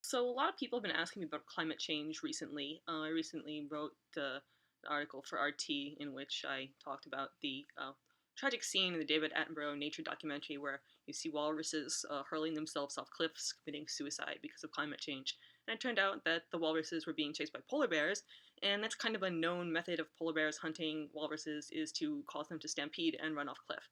So a lot of people have been asking me about climate change recently. I recently wrote an article for RT in which I talked about the tragic scene in the David Attenborough nature documentary where you see walruses hurling themselves off cliffs, committing suicide because of climate change. And it turned out that the walruses were being chased by polar bears, and that's kind of a known method of polar bears hunting walruses is to cause them to stampede and run off a cliff.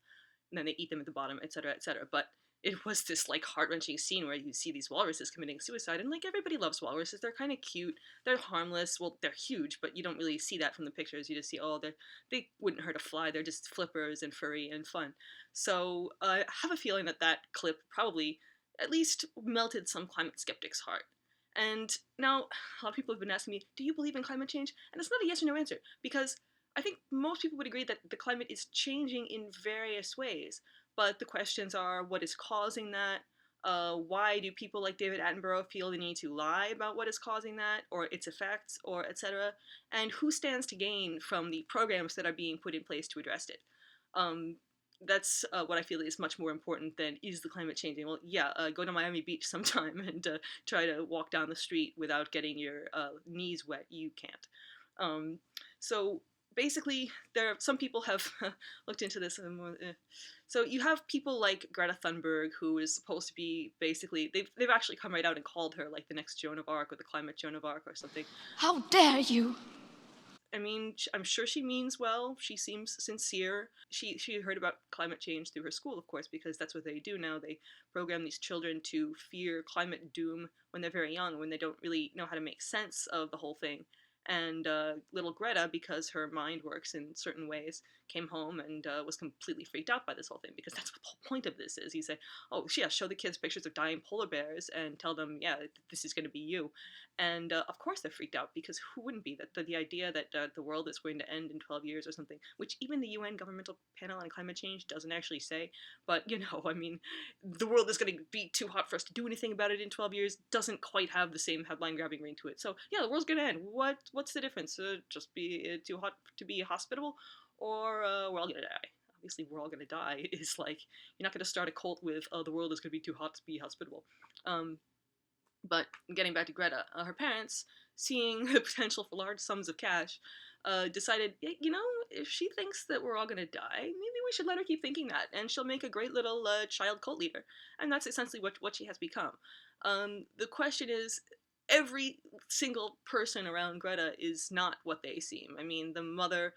And then they eat them at the bottom, etc., etc. But it was this like heart-wrenching scene where you see these walruses committing suicide, and like everybody loves walruses. They're kind of cute, they're harmless. Well, they're huge, but you don't really see that from the pictures. You just see, oh, they wouldn't hurt a fly. They're just flippers and furry and fun. So I have a feeling that that clip probably at least melted some climate skeptics' heart. And now a lot of people have been asking me, do you believe in climate change? And it's not a yes or no answer, because I think most people would agree that the climate is changing in various ways. But the questions are, what is causing that? Why do people like David Attenborough feel the need to lie about what is causing that, or its effects, or etc.? And who stands to gain from the programs that are being put in place to address it? That's what I feel is much more important than, is the climate changing? Well, yeah, go to Miami Beach sometime and try to walk down the street without getting your knees wet. You can't. So basically, some people have looked into this. So you have people like Greta Thunberg, who is supposed to be basically, they've actually come right out and called her like the next Joan of Arc or the climate Joan of Arc or something. How dare you! I mean, I'm sure she means well. She seems sincere. She heard about climate change through her school, of course, because that's what they do now. They program these children to fear climate doom when they're very young, when they don't really know how to make sense of the whole thing. And little Greta, because her mind works in certain ways, came home and was completely freaked out by this whole thing, because that's what the whole point of this is. You say, oh, yeah, show the kids pictures of dying polar bears and tell them, yeah, this is going to be you. And of course they're freaked out, because who wouldn't be? That the idea that the world is going to end in 12 years or something, which even the UN Governmental Panel on Climate Change doesn't actually say, but, I mean, the world is going to be too hot for us to do anything about it in 12 years doesn't quite have the same headline-grabbing ring to it. So, yeah, the world's going to end. What's the difference? Just be too hot to be hospitable, or we're all going to die? Obviously, we're all going to die is like, you're not going to start a cult with, the world is going to be too hot to be hospitable. But getting back to Greta, her parents, seeing the potential for large sums of cash, decided, if she thinks that we're all going to die, maybe we should let her keep thinking that, and she'll make a great little child cult leader. And that's essentially what she has become. The question is, every single person around Greta is not what they seem. I mean, the mother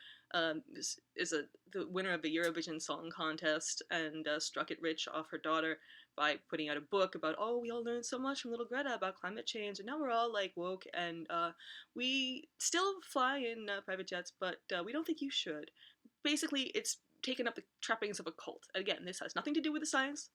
is the winner of the Eurovision Song Contest and struck it rich off her daughter by putting out a book about, oh, we all learned so much from little Greta about climate change, and now we're all like woke, and we still fly in private jets, but we don't think you should. Basically, it's taken up the trappings of a cult. Again, this has nothing to do with the science.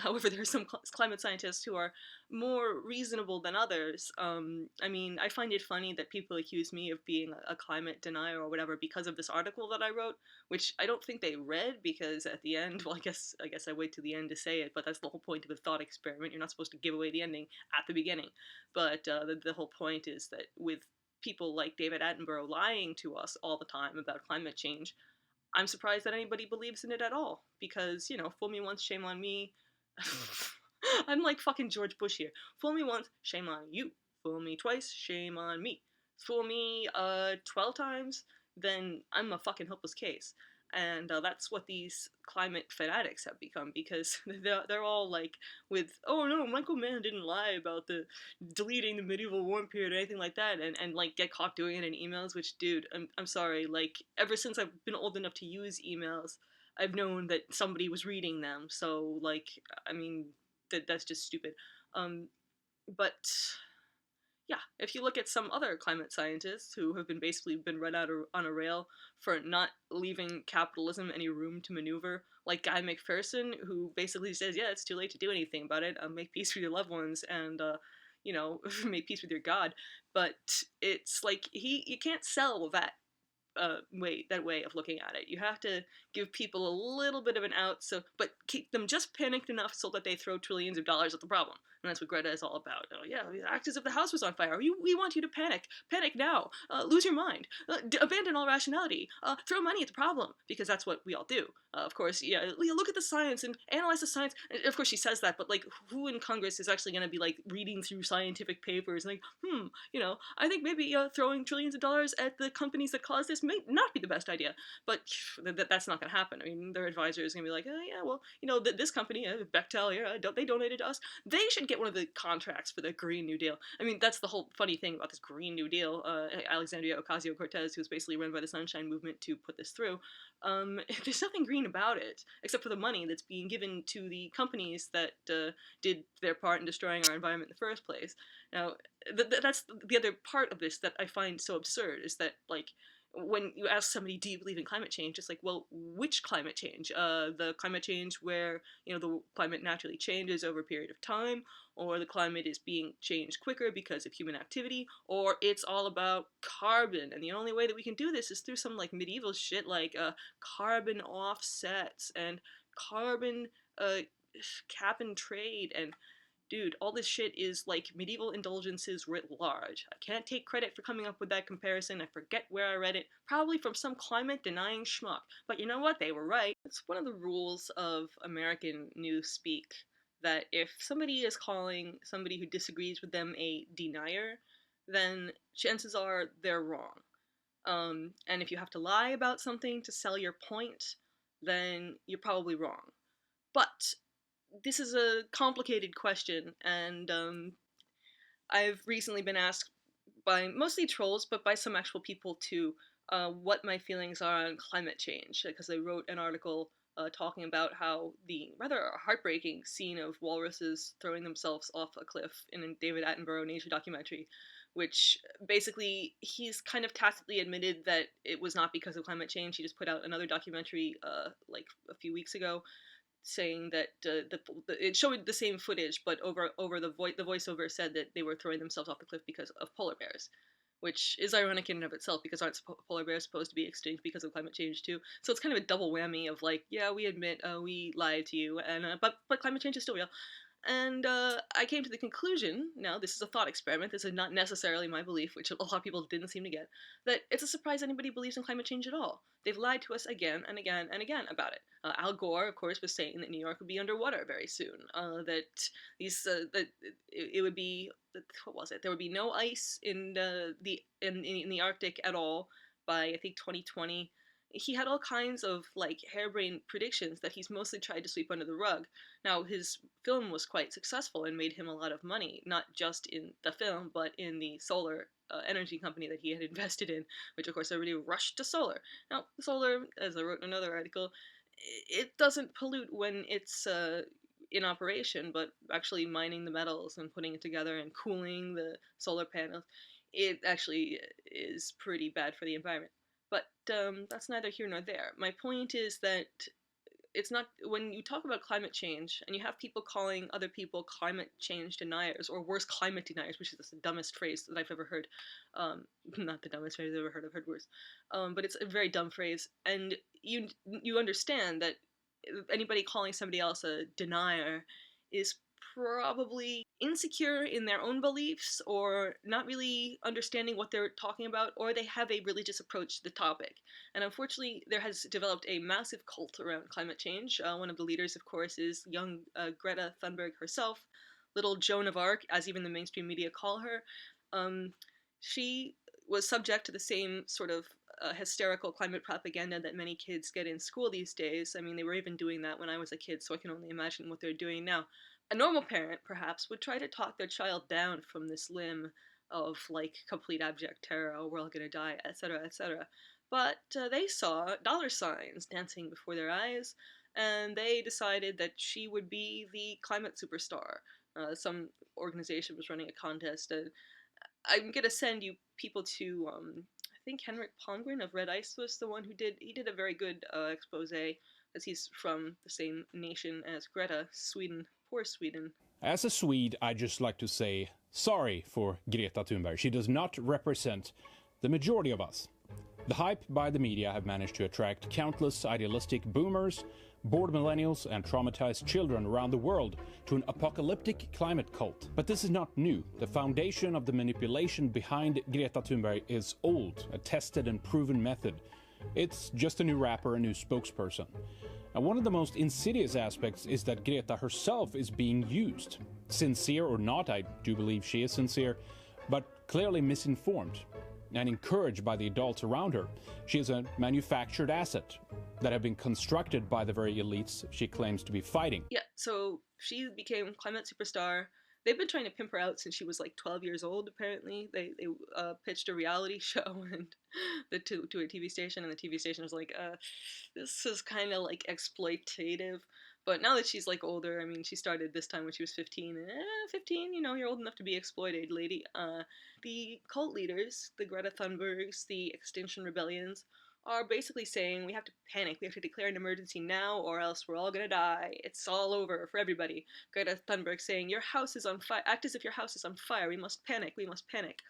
However, there are some climate scientists who are more reasonable than others. I mean, I find it funny that people accuse me of being a climate denier or whatever because of this article that I wrote, which I don't think they read, because at the end, well, I guess I wait to the end to say it, but that's the whole point of a thought experiment. You're not supposed to give away the ending at the beginning. But the whole point is that with people like David Attenborough lying to us all the time about climate change, I'm surprised that anybody believes in it at all, because, fool me once, shame on me. I'm like fucking George Bush here. Fool me once, shame on you. Fool me twice, shame on me. Fool me 12 times, then I'm a fucking hopeless case. And that's what these climate fanatics have become, because they're all like with, oh no, Michael Mann didn't lie about the deleting the medieval warm period or anything like that, and like get caught doing it in emails, which, dude, I'm sorry, like, ever since I've been old enough to use emails, I've known that somebody was reading them, so, like, I mean, that's just stupid. But yeah, if you look at some other climate scientists who have basically been run out on a rail for not leaving capitalism any room to maneuver, like Guy McPherson, who basically says, yeah, it's too late to do anything about it, make peace with your loved ones, and, make peace with your God, but it's like, you can't sell that way of looking at it. You have to give people a little bit of an out, but keep them just panicked enough so that they throw trillions of dollars at the problem. And that's what Greta is all about. Oh, yeah, act as if the house was on fire. We want you to panic. Panic now. Lose your mind. Abandon all rationality. Throw money at the problem, because that's what we all do. Of course, yeah, look at the science and analyze the science. And of course, she says that, but like, who in Congress is actually going to be like reading through scientific papers and like, I think maybe throwing trillions of dollars at the companies that caused this may not be the best idea. But that's not going to happen. I mean, their advisor is going to be like, oh yeah, well, this company, Bechtel, they donated to us. They should get one of the contracts for the Green New Deal. I mean, that's the whole funny thing about this Green New Deal. Alexandria Ocasio-Cortez, who's basically run by the Sunshine Movement to put this through, there's nothing green about it, except for the money that's being given to the companies that did their part in destroying our environment in the first place. Now, that's the other part of this that I find so absurd, is that, like, when you ask somebody, do you believe in climate change? It's like, well, which climate change? The climate change where, the climate naturally changes over a period of time, or the climate is being changed quicker because of human activity, or it's all about carbon, and the only way that we can do this is through some, like, medieval shit like carbon offsets and carbon cap and trade, and dude, all this shit is like medieval indulgences writ large. I can't take credit for coming up with that comparison. I forget where I read it. Probably from some climate-denying schmuck. But you know what? They were right. It's one of the rules of American newspeak that if somebody is calling somebody who disagrees with them a denier, then chances are they're wrong. And if you have to lie about something to sell your point, then you're probably wrong. But this is a complicated question, and I've recently been asked by mostly trolls, but by some actual people too, what my feelings are on climate change, because I wrote an article talking about how the rather heartbreaking scene of walruses throwing themselves off a cliff in a David Attenborough nature documentary, which basically he's kind of tacitly admitted that it was not because of climate change. He just put out another documentary like a few weeks ago, saying that it showed the same footage, but over the voiceover said that they were throwing themselves off the cliff because of polar bears, which is ironic in and of itself, because aren't polar bears supposed to be extinct because of climate change too? So it's kind of a double whammy of like, yeah, we admit we lied to you, and but climate change is still real. And I came to the conclusion, now this is a thought experiment, this is not necessarily my belief, which a lot of people didn't seem to get, that it's a surprise anybody believes in climate change at all. They've lied to us again and again and again about it. Al Gore, of course, was saying that New York would be underwater very soon, that it would be, what was it, there would be no ice in the Arctic at all by, I think, 2020. He had all kinds of like harebrained predictions that he's mostly tried to sweep under the rug. Now, his film was quite successful and made him a lot of money, not just in the film, but in the solar energy company that he had invested in, which of course everybody rushed to solar. Now, solar, as I wrote in another article, it doesn't pollute when it's in operation, but actually mining the metals and putting it together and cooling the solar panels, it actually is pretty bad for the environment. But that's neither here nor there. My point is that it's not, when you talk about climate change and you have people calling other people climate change deniers, or worse, climate deniers, which is the dumbest phrase that I've ever heard. Not the dumbest phrase I've ever heard, I've heard worse. But it's a very dumb phrase, and you understand that anybody calling somebody else a denier is probably insecure in their own beliefs, or not really understanding what they're talking about, or they have a religious approach to the topic. And unfortunately, there has developed a massive cult around climate change. One of the leaders, of course, is young Greta Thunberg herself, little Joan of Arc, as even the mainstream media call her. She was subject to the same sort of hysterical climate propaganda that many kids get in school these days. I mean, they were even doing that when I was a kid, so I can only imagine what they're doing now. A normal parent, perhaps, would try to talk their child down from this limb of, like, complete abject terror, oh, we're all gonna die, etc., etc. But they saw dollar signs dancing before their eyes, and they decided that she would be the climate superstar. Some organization was running a contest, and I'm gonna send you people to, I think Henrik Palmgren of Red Ice was the one who did a very good expose, as he's from the same nation as Greta, Sweden. Poor Sweden. As a Swede, I just like to say sorry for Greta Thunberg. She does not represent the majority of us. The hype by the media have managed to attract countless idealistic boomers, bored millennials, and traumatized children around the world to an apocalyptic climate cult. But this is not new. The foundation of the manipulation behind Greta Thunberg is old, a tested and proven method. It's just a new rapper, a new spokesperson. And one of the most insidious aspects is that Greta herself is being used. Sincere or not, I do believe she is sincere, but clearly misinformed and encouraged by the adults around her. She is a manufactured asset that have been constructed by the very elites she claims to be fighting. Yeah, so she became climate superstar. They've been trying to pimp her out since she was like 12 years old, apparently. They pitched a reality show and to a TV station, and the TV station was like, this is kind of like exploitative. But now that she's like older, I mean, she started this time when she was 15. 15, you know, you're old enough to be exploited, lady. The cult leaders, the Greta Thunbergs, the Extinction Rebellions, are basically saying we have to panic, we have to declare an emergency now or else we're all gonna die. It's all over for everybody. Greta Thunberg saying your house is on fire, act as if your house is on fire, we must panic, we must panic.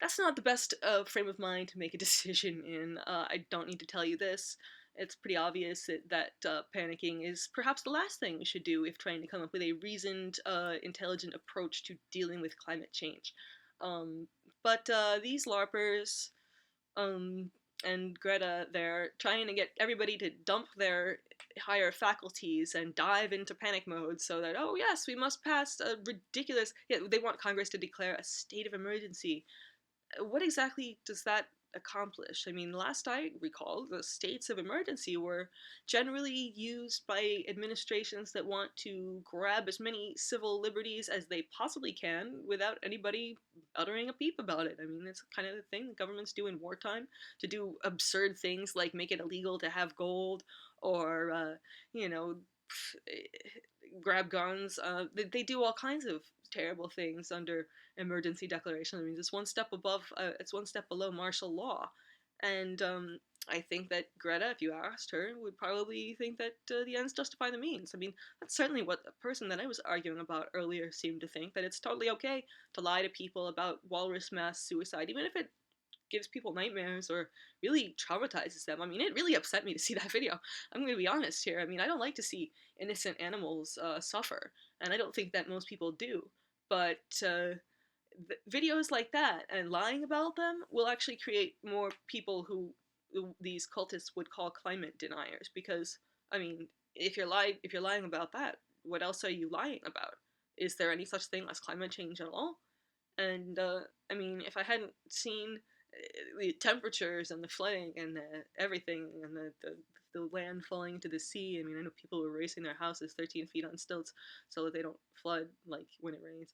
That's not the best frame of mind to make a decision in. I don't need to tell you this. It's pretty obvious that panicking is perhaps the last thing we should do if trying to come up with a reasoned, intelligent approach to dealing with climate change. But these LARPers and Greta, they're trying to get everybody to dump their higher faculties and dive into panic mode so that, oh yes, we must pass a ridiculous, yeah, they want Congress to declare a state of emergency. What exactly does that accomplish? I mean, last I recall, the states of emergency were generally used by administrations that want to grab as many civil liberties as they possibly can without anybody uttering a peep about it. I mean, it's kind of the thing that governments do in wartime, to do absurd things like make it illegal to have gold or, you know, grab guns. They do all kinds of terrible things under emergency declaration. I mean, it's one step above, it's one step below martial law. And I think that Greta, if you asked her, would probably think that the ends justify the means. I mean, that's certainly what the person that I was arguing about earlier seemed to think, that it's totally okay to lie to people about walrus mass suicide, even if it gives people nightmares or really traumatizes them. I mean, it really upset me to see that video. I'm going to be honest here. I mean, I don't like to see innocent animals suffer, and I don't think that most people do. But videos like that and lying about them will actually create more people who these cultists would call climate deniers. Because I mean, if you're lying about that, what else are you lying about? Is there any such thing as climate change at all? And I mean, if I hadn't seen the temperatures and the flooding and everything and the land falling into the sea. I mean, I know people were racing their houses 13 feet on stilts so that they don't flood like when it rains.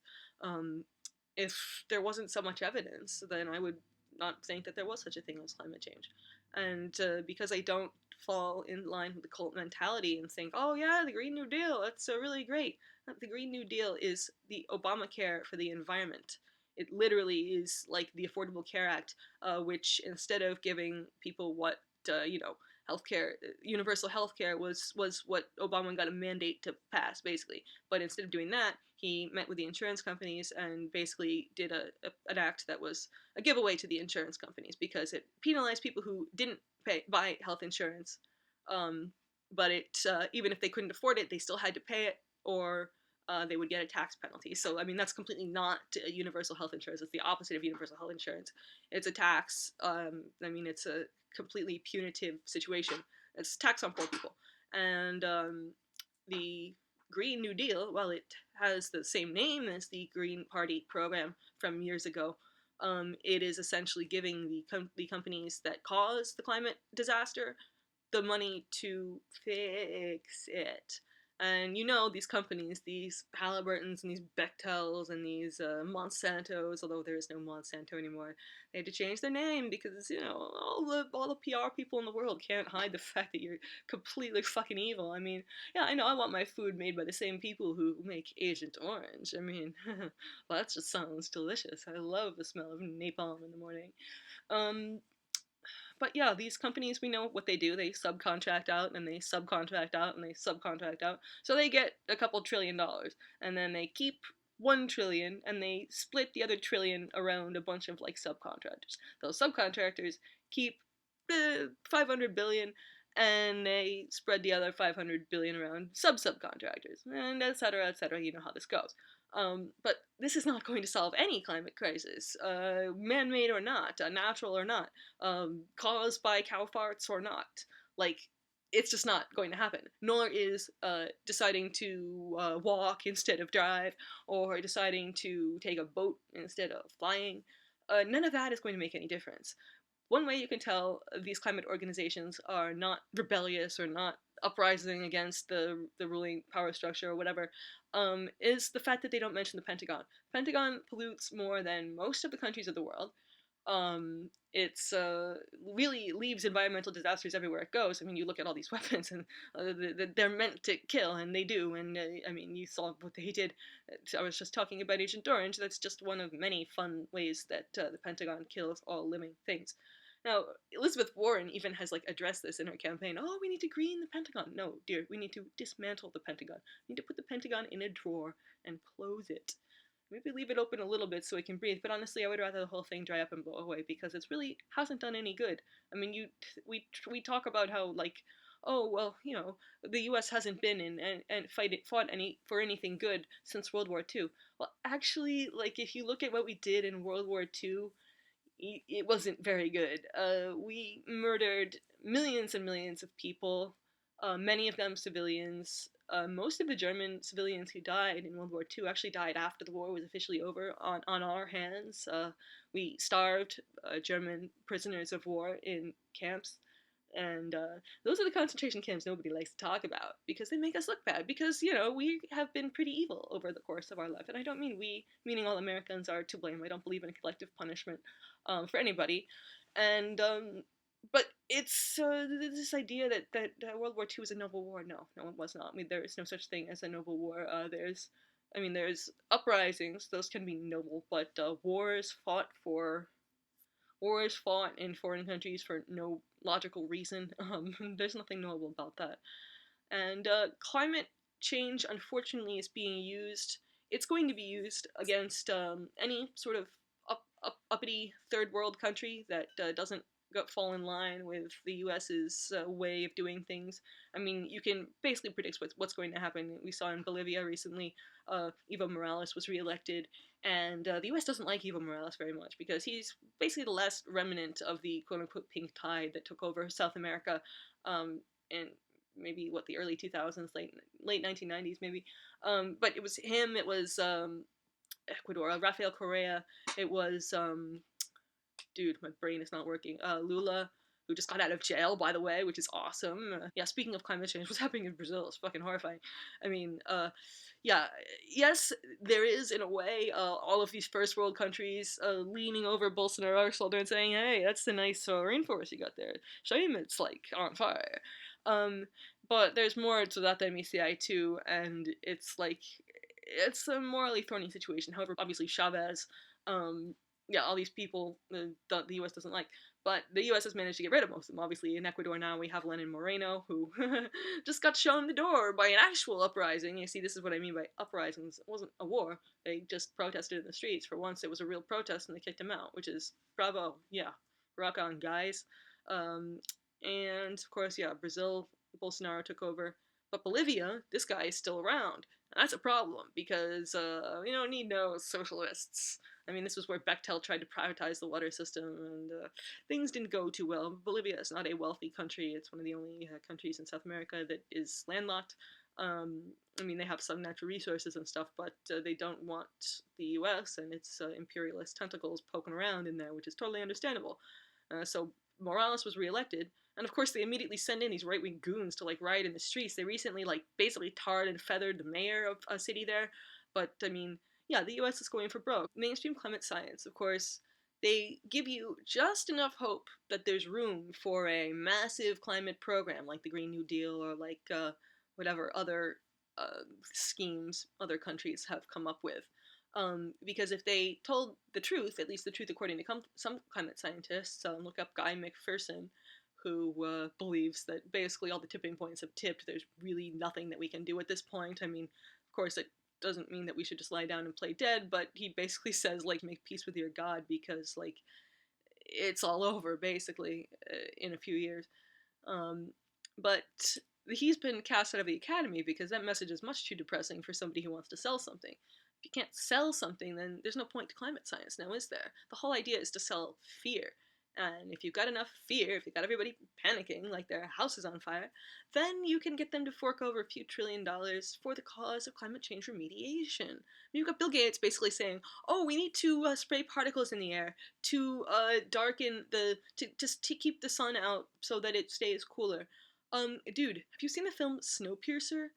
If there wasn't so much evidence, then I would not think that there was such a thing as climate change. And because I don't fall in line with the cult mentality and think, oh yeah, the Green New Deal, that's really great. The Green New Deal is the Obamacare for the environment. It literally is like the Affordable Care Act, which instead of giving people what, you know, healthcare, universal healthcare was what Obama got a mandate to pass, basically. But instead of doing that, he met with the insurance companies and basically did an act that was a giveaway to the insurance companies, because it penalized people who didn't buy health insurance. But it even if they couldn't afford it, they still had to pay it, or they would get a tax penalty. So, I mean, that's completely not universal health insurance. It's the opposite of universal health insurance. It's a tax. I mean, it's a completely punitive situation. It's tax on poor people. And the Green New Deal, while it has the same name as the Green Party program from years ago, it is essentially giving the companies that cause the climate disaster the money to fix it. And you know, these companies, these Halliburtons and these Bechtels and these Monsantos, although there is no Monsanto anymore, they had to change their name because, you know, all the PR people in the world can't hide the fact that you're completely fucking evil. I mean, yeah, I know I want my food made by the same people who make Agent Orange. I mean, well, that just sounds delicious. I love the smell of napalm in the morning. But yeah, these companies, we know what they do. They subcontract out and they subcontract out and they subcontract out. So they get a couple $1 trillion, and then they keep 1 trillion, and they split the other trillion around a bunch of like subcontractors. Those subcontractors keep the 500 billion, and they spread the other 500 billion around subcontractors, and etc. etc. You know how this goes. But this is not going to solve any climate crisis, man-made or not, natural or not, caused by cow farts or not. Like, it's just not going to happen. Nor is deciding to walk instead of drive, or deciding to take a boat instead of flying. None of that is going to make any difference. One way you can tell these climate organizations are not rebellious or not uprising against the ruling power structure or whatever, is the fact that they don't mention the Pentagon. The Pentagon pollutes more than most of the countries of the world. It's really leaves environmental disasters everywhere it goes. I mean, you look at all these weapons, and they're meant to kill, and they do. And I mean, you saw what they did. I was just talking about Agent Orange. That's just one of many fun ways that the Pentagon kills all living things. Now, Elizabeth Warren even has like addressed this in her campaign. Oh, we need to green the Pentagon. No, dear, we need to dismantle the Pentagon. We need to put the Pentagon in a drawer and close it. Maybe leave it open a little bit so it can breathe, but honestly, I would rather the whole thing dry up and blow away, because it's really hasn't done any good. I mean, we talk about how, like, oh well, you know, the U.S. hasn't been in and fought any for anything good since World War II. Well, actually, like, if you look at what we did in World War II, it wasn't very good. We murdered millions and millions of people, many of them civilians. Most of the German civilians who died in World War II actually died after the war was officially over on our hands. We starved German prisoners of war in camps. And those are the concentration camps nobody likes to talk about, because they make us look bad. Because, you know, we have been pretty evil over the course of our life. And I don't mean we, meaning all Americans, are to blame. I don't believe in collective punishment for anybody. And but it's this idea that World War II was a noble war. No, no, it was not. I mean, there is no such thing as a noble war. There's uprisings; those can be noble, but wars fought in foreign countries for no logical reason. There's nothing noble about that. And climate change, unfortunately, is being used. It's going to be used against any sort of uppity third world country that doesn't fall in line with the U.S.'s way of doing things. I mean, you can basically predict what's going to happen. We saw in Bolivia recently, Evo Morales was reelected, and the U.S. doesn't like Evo Morales very much, because he's basically the last remnant of the quote-unquote pink tide that took over South America in maybe, the early 2000s, late 1990s maybe. But it was him, it was Ecuador, Rafael Correa, it was dude, my brain is not working. Lula, who just got out of jail, by the way, which is awesome. Yeah, speaking of climate change, what's happening in Brazil is fucking horrifying. I mean, yeah, yes, there is, in a way, all of these first world countries leaning over Bolsonaro's shoulder and saying, hey, that's the nice rainforest you got there. Shame it's, like, on fire. But there's more to that than meets the eye, too, and it's, like, it's a morally thorny situation. However, obviously Chavez, yeah, all these people the U.S. doesn't like. But the U.S. has managed to get rid of most of them. Obviously, in Ecuador now, we have Lenin Moreno, who just got shown the door by an actual uprising. You see, this is what I mean by uprisings. It wasn't a war. They just protested in the streets. For once, it was a real protest, and they kicked him out, which is bravo. Yeah, rock on, guys. And, of course, yeah, Brazil, Bolsonaro took over. But Bolivia, this guy is still around. And that's a problem, because we don't need no socialists. I mean, this was where Bechtel tried to privatize the water system, and things didn't go too well. Bolivia is not a wealthy country. It's one of the only countries in South America that is landlocked. I mean, they have some natural resources and stuff, but they don't want the U.S. and its imperialist tentacles poking around in there, which is totally understandable. So Morales was reelected, and of course they immediately send in these right-wing goons to like riot in the streets. They recently like basically tarred and feathered the mayor of a city there, but I mean, yeah, the US is going for broke. Mainstream climate science, of course, they give you just enough hope that there's room for a massive climate program like the Green New Deal, or like whatever other schemes other countries have come up with. Because if they told the truth, at least the truth according to some climate scientists, look up Guy McPherson, who believes that basically all the tipping points have tipped. There's really nothing that we can do at this point. I mean, of course, doesn't mean that we should just lie down and play dead, but he basically says, like, make peace with your God because, like, it's all over, basically, in a few years. But he's been cast out of the academy because that message is much too depressing for somebody who wants to sell something. If you can't sell something, then there's no point to climate science now, is there? The whole idea is to sell fear. And if you've got enough fear, if you've got everybody panicking like their house is on fire, then you can get them to fork over a few $1 trillion for the cause of climate change remediation. You've got Bill Gates basically saying, oh, we need to spray particles in the air to darken to keep the sun out so that it stays cooler. Dude, have you seen the film Snowpiercer?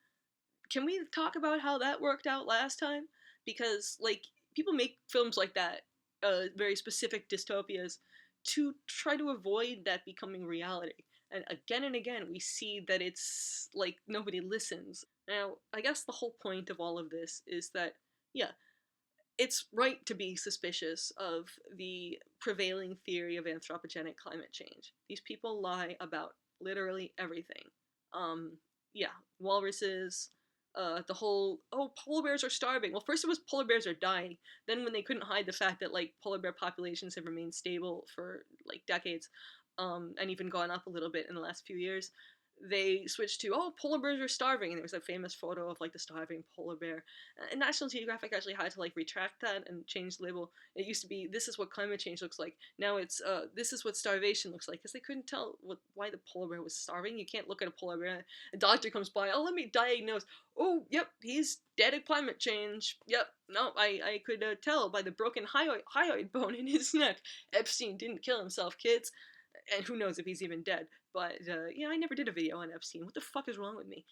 Can we talk about how that worked out last time? Because, like, people make films like that, very specific dystopias, to try to avoid that becoming reality. And again, we see that it's like nobody listens. Now, I guess the whole point of all of this is that, yeah, it's right to be suspicious of the prevailing theory of anthropogenic climate change. These people lie about literally everything. Yeah, walruses, the whole, oh, polar bears are starving. Well, first it was polar bears are dying. Then when they couldn't hide the fact that, like, polar bear populations have remained stable for, like, decades, and even gone up a little bit in the last few years, they switched to, oh, polar bears are starving, and there was a famous photo of, like, the starving polar bear. And National Geographic actually had to, like, retract that and change the label. It used to be, this is what climate change looks like. Now it's, this is what starvation looks like, because they couldn't tell why the polar bear was starving. You can't look at a polar bear, a doctor comes by, oh, let me diagnose. Oh, yep, he's dead of climate change. Yep, no, I could tell by the broken hyoid bone in his neck. Epstein didn't kill himself, kids. And who knows if he's even dead. But, yeah, I never did a video on Epstein. What the fuck is wrong with me?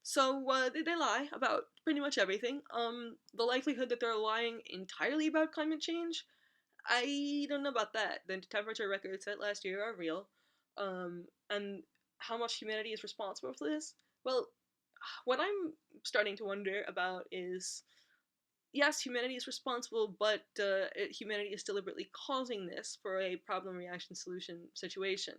So they lie about pretty much everything. The likelihood that they're lying entirely about climate change, I don't know about that. The temperature records set last year are real. And how much humanity is responsible for this? Well, what I'm starting to wonder about is, yes, humanity is responsible, but humanity is deliberately causing this for a problem, reaction, solution situation.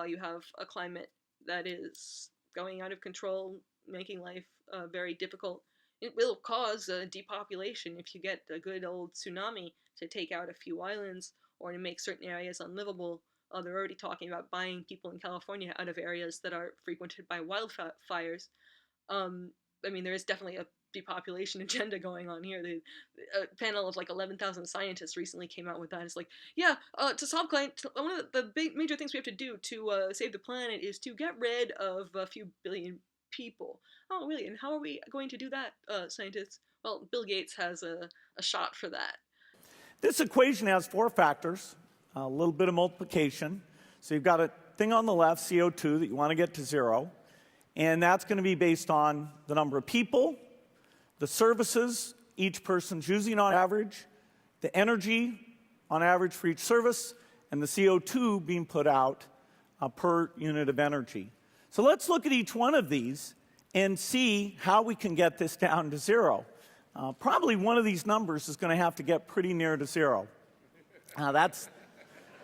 You have a climate that is going out of control, making life very difficult. It will cause depopulation if you get a good old tsunami to take out a few islands or to make certain areas unlivable. They're already talking about buying people in California out of areas that are frequented by wildfires. I mean, there is definitely a depopulation agenda going on here. A panel of like 11,000 scientists recently came out with that. It's like, yeah, to solve climate, one of the big major things we have to do to save the planet is to get rid of a few billion people. Oh, really? And how are we going to do that, scientists? Well, Bill Gates has a shot for that. This equation has four factors, a little bit of multiplication. So you've got a thing on the left, CO2, that you want to get to zero. And that's going to be based on the number of people, the services each person's using on average, the energy on average for each service, and the CO2 being put out per unit of energy. So let's look at each one of these and see how we can get this down to zero. Probably one of these numbers is going to have to get pretty near to zero. That's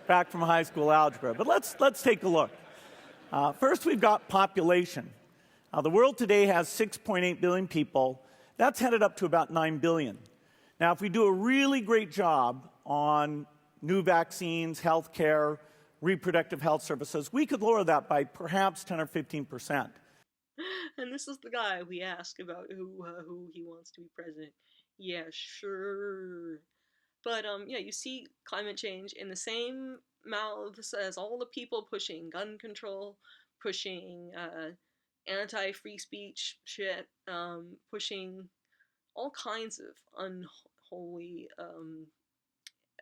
back from high school algebra. But let's take a look. First, we've got population. The world today has 6.8 billion people. That's headed up to about 9 billion. Now, if we do a really great job on new vaccines, healthcare, reproductive health services, we could lower that by perhaps 10 or 15%. And this is the guy we ask about who he wants to be president. Yeah, sure. But yeah, you see climate change in the same mouths as all the people pushing gun control, pushing anti-free speech shit, pushing all kinds of unholy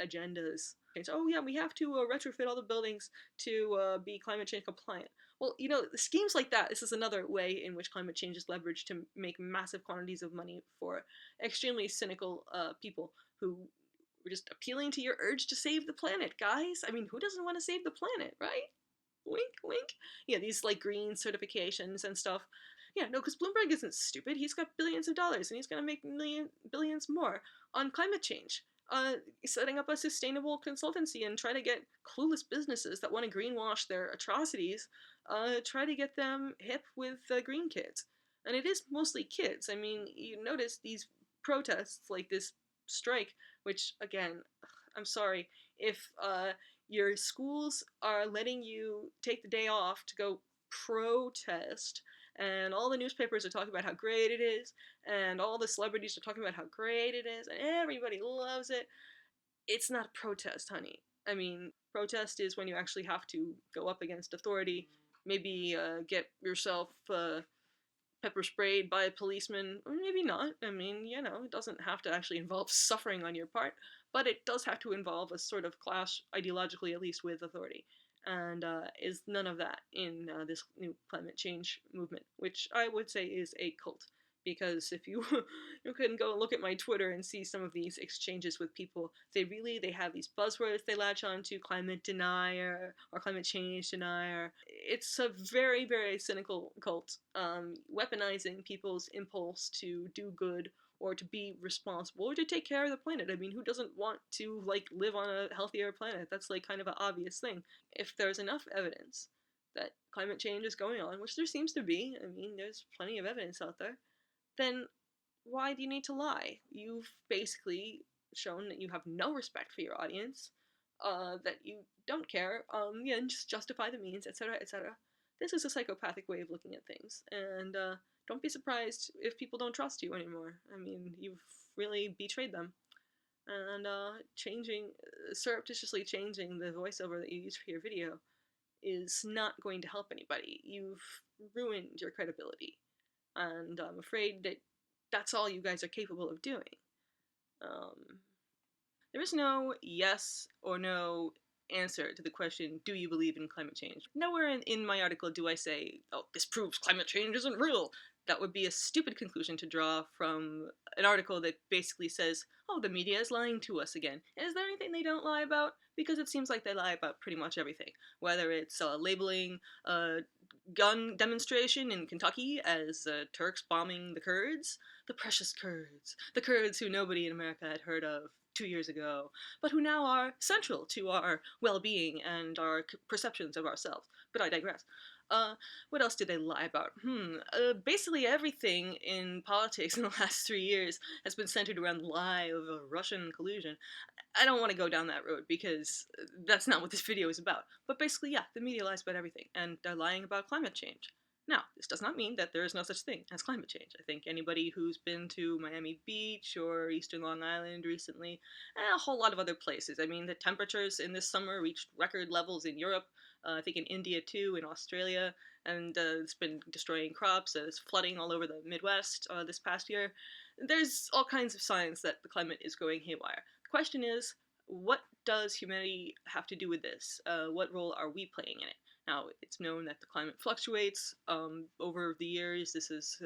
agendas. It's, oh yeah, we have to retrofit all the buildings to be climate change compliant. Well, you know, schemes like that, this is another way in which climate change is leveraged to make massive quantities of money for extremely cynical people who were just appealing to your urge to save the planet, guys. I mean, who doesn't want to save the planet, right? Wink, wink. Yeah, these like green certifications and stuff. Yeah, no, because Bloomberg isn't stupid. He's got billions of dollars, and he's going to make billions more on climate change. Setting up a sustainable consultancy and try to get clueless businesses that want to greenwash their atrocities, try to get them hip with green kids. And it is mostly kids. I mean, you notice these protests, like this strike, which, again, I'm sorry, if your schools are letting you take the day off to go protest, and all the newspapers are talking about how great it is, and all the celebrities are talking about how great it is, and everybody loves it, it's not a protest, honey. I mean, protest is when you actually have to go up against authority, maybe get yourself pepper sprayed by a policeman, or maybe not. I mean, it doesn't have to actually involve suffering on your part, but it does have to involve a sort of clash, ideologically at least, with authority. And is none of that in this new climate change movement, which I would say is a cult. Because if you you can go and look at my Twitter and see some of these exchanges with people, they have these buzzwords they latch on to: climate denier or climate change denier. It's a very, very cynical cult, weaponizing people's impulse to do good or to be responsible or to take care of the planet. I mean, who doesn't want to live on a healthier planet? That's kind of an obvious thing. If there's enough evidence that climate change is going on, which there seems to be, I mean, there's plenty of evidence out there, then why do you need to lie? You've basically shown that you have no respect for your audience, that you don't care, and just justify the means, etc., etc. This is a psychopathic way of looking at things, and don't be surprised if people don't trust you anymore. I mean, you've really betrayed them. And surreptitiously changing the voiceover that you use for your video is not going to help anybody. You've ruined your credibility, and I'm afraid that that's all you guys are capable of doing. There is no yes or no answer to the question, do you believe in climate change? Nowhere in my article do I say, oh, this proves climate change isn't real. That would be a stupid conclusion to draw from an article that basically says, oh, the media is lying to us again. And is there anything they don't lie about? Because it seems like they lie about pretty much everything. Whether it's labeling a gun demonstration in Kentucky as Turks bombing the Kurds, the precious Kurds, the Kurds who nobody in America had heard of 2 years ago, but who now are central to our well-being and our perceptions of ourselves. But I digress. What else did they lie about? Basically everything in politics in the last 3 years has been centered around the lie of a Russian collusion. I don't want to go down that road because that's not what this video is about. But basically, yeah, the media lies about everything, and they're lying about climate change. Now, this does not mean that there is no such thing as climate change. I think anybody who's been to Miami Beach or Eastern Long Island recently, and a whole lot of other places. I mean, the temperatures in this summer reached record levels in Europe, I think in India too, in Australia, and it's been destroying crops. There's flooding all over the Midwest this past year. There's all kinds of signs that the climate is going haywire. The question is, what does humanity have to do with this? What role are we playing in it? Now, it's known that the climate fluctuates over the years. This is